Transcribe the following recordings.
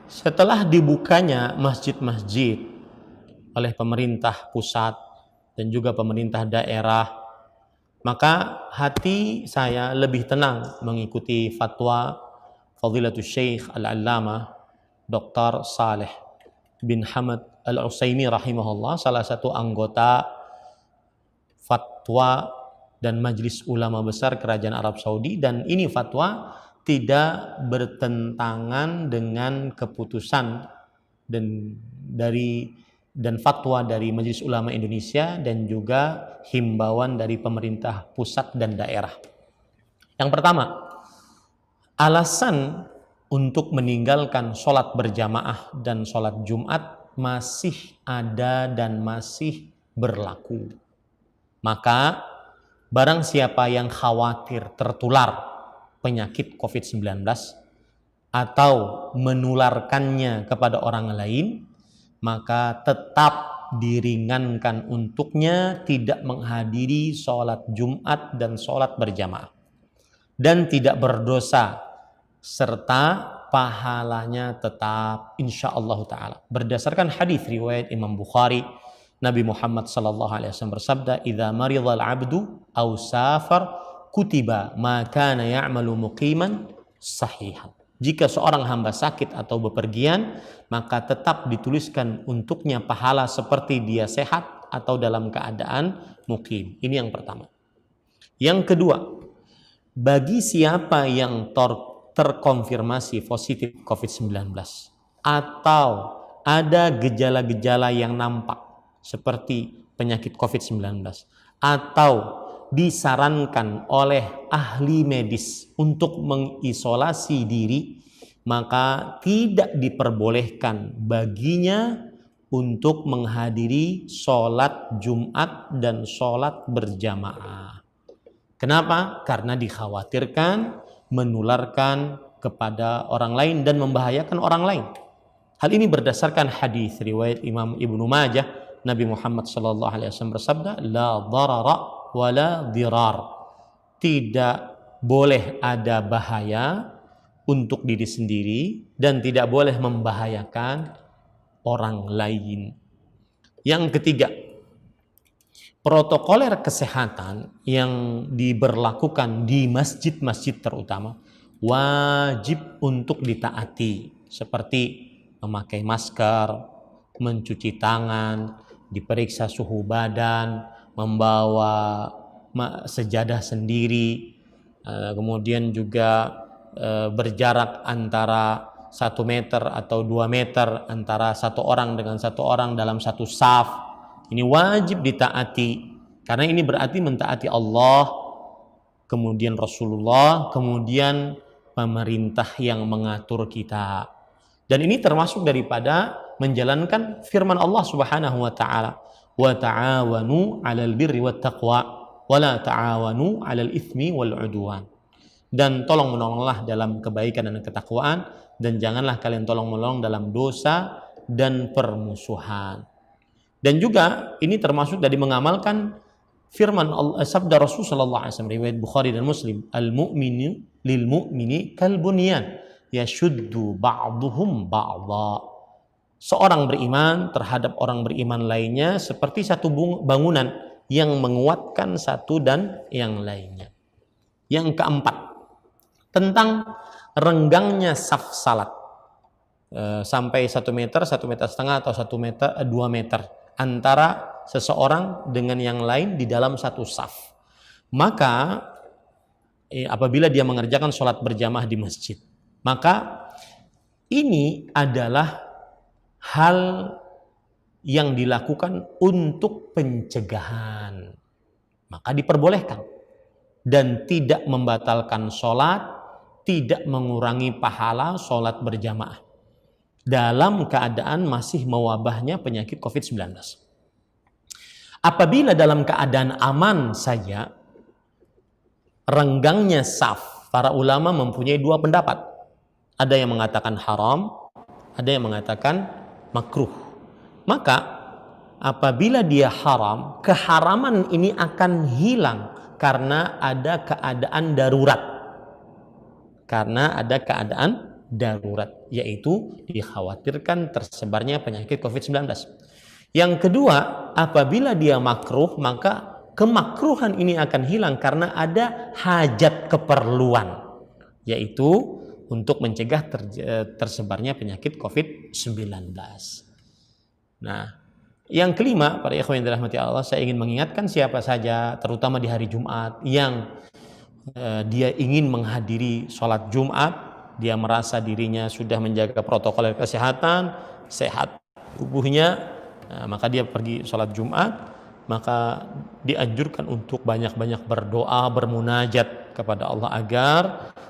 Setelah dibukanya masjid-masjid oleh pemerintah pusat dan juga pemerintah daerah, maka hati saya lebih tenang mengikuti fatwa Fadilatul Syekh Al-Allamah Dr. Saleh bin Hamad Al-Utsaimin rahimahullah, salah satu anggota fatwa dan Majelis Ulama Besar Kerajaan Arab Saudi, dan ini fatwa tidak bertentangan dengan keputusan dan fatwa dari Majelis Ulama Indonesia dan juga himbauan dari pemerintah pusat dan daerah. Yang pertama, alasan untuk meninggalkan sholat berjamaah dan sholat Jumat masih ada dan masih berlaku. Maka barang siapa yang khawatir tertular penyakit COVID-19 atau menularkannya kepada orang lain, maka tetap diringankan untuknya tidak menghadiri sholat Jumat dan sholat berjamaah, dan tidak berdosa, serta pahalanya tetap insyaallah ta'ala. Berdasarkan hadis riwayat Imam Bukhari, Nabi Muhammad SAW bersabda, "Idza maridhal 'abdu aw safar kutiba ma kana ya'malu muqiman sahihan." Jika seorang hamba sakit atau bepergian, maka tetap dituliskan untuknya pahala seperti dia sehat atau dalam keadaan mukim. Ini yang pertama. Yang kedua, bagi siapa yang terkonfirmasi positif COVID-19 atau ada gejala-gejala yang nampak seperti penyakit COVID-19 atau disarankan oleh ahli medis untuk mengisolasi diri, maka tidak diperbolehkan baginya untuk menghadiri sholat Jumat dan sholat berjamaah. Kenapa? Karena dikhawatirkan menularkan kepada orang lain dan membahayakan orang lain. Hal ini berdasarkan hadis riwayat Imam Ibnu Majah, Nabi Muhammad SAW bersabda, "La darara wala dirar." Tidak boleh ada bahaya untuk diri sendiri dan tidak boleh membahayakan orang lain. Yang ketiga, protokoler kesehatan yang diberlakukan di masjid-masjid terutama wajib untuk ditaati, seperti memakai masker, mencuci tangan, diperiksa suhu badan, membawa sejadah sendiri, kemudian juga berjarak antara 1 meter atau 2 meter antara satu orang dengan satu orang dalam satu saf. Ini wajib ditaati, karena ini berarti mentaati Allah, kemudian Rasulullah, kemudian pemerintah yang mengatur kita. Dan ini termasuk daripada menjalankan firman Allah Subhanahu wa taala, "Wa ta'awanu 'alal birri wat taqwa wa la ta'awanu 'alal itsmi wal 'udwan." Dan tolong menolonglah dalam kebaikan dan ketakwaan, dan janganlah kalian tolong menolong dalam dosa dan permusuhan. Dan juga ini termasuk dari mengamalkan firman Allah, sabda Rasul sallallahu alaihi wasallam riwayat Bukhari dan Muslim, "Al-mu'minu lil mu'mini kal bunyan yashuddu ba'dhuhum ba'dha." Seorang beriman terhadap orang beriman lainnya seperti satu bangunan yang menguatkan satu dan yang lainnya. Yang keempat, tentang renggangnya saf salat sampai 1 meter, 1,5 meter atau 1 meter, 2 meter antara seseorang dengan yang lain di dalam satu saf. Maka apabila dia mengerjakan sholat berjamaah di masjid, maka ini adalah hal yang dilakukan untuk pencegahan, maka diperbolehkan dan tidak membatalkan sholat, tidak mengurangi pahala sholat berjamaah dalam keadaan masih mewabahnya penyakit COVID-19. Apabila dalam keadaan aman saja, renggangnya saf, para ulama mempunyai 2 pendapat. Ada yang mengatakan haram, ada yang mengatakan makruh. Maka apabila dia haram, keharaman ini akan hilang karena ada keadaan darurat. Karena ada keadaan darurat, yaitu dikhawatirkan tersebarnya penyakit COVID-19. Yang kedua, apabila dia makruh, maka kemakruhan ini akan hilang karena ada hajat keperluan, yaitu untuk mencegah tersebarnya penyakit COVID-19. Nah, yang kelima, para ikhwan yang dirahmati Allah, saya ingin mengingatkan siapa saja, terutama di hari Jumat, yang dia ingin menghadiri sholat Jumat, dia merasa dirinya sudah menjaga protokol kesehatan, sehat tubuhnya, maka dia pergi sholat Jumat, maka dianjurkan untuk banyak-banyak berdoa, bermunajat kepada Allah agar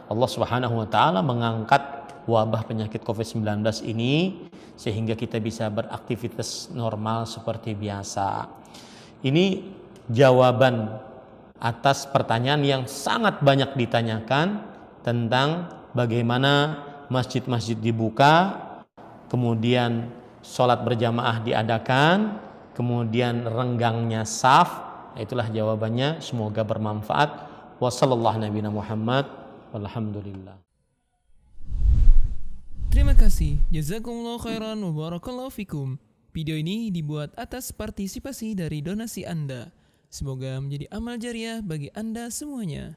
Allah Subhanahu wa taala mengangkat wabah penyakit COVID-19 ini sehingga kita bisa beraktivitas normal seperti biasa. Ini jawaban atas pertanyaan yang sangat banyak ditanyakan tentang bagaimana masjid-masjid dibuka, kemudian sholat berjamaah diadakan, kemudian renggangnya saf. Itulah jawabannya, semoga bermanfaat. Wassallallahu nabiyana Muhammad walhamdulillah. Terima kasih, jazakumullah khairan wa barakallahu fikum. Video ini dibuat atas partisipasi dari donasi Anda. Semoga menjadi amal jariah bagi Anda semuanya.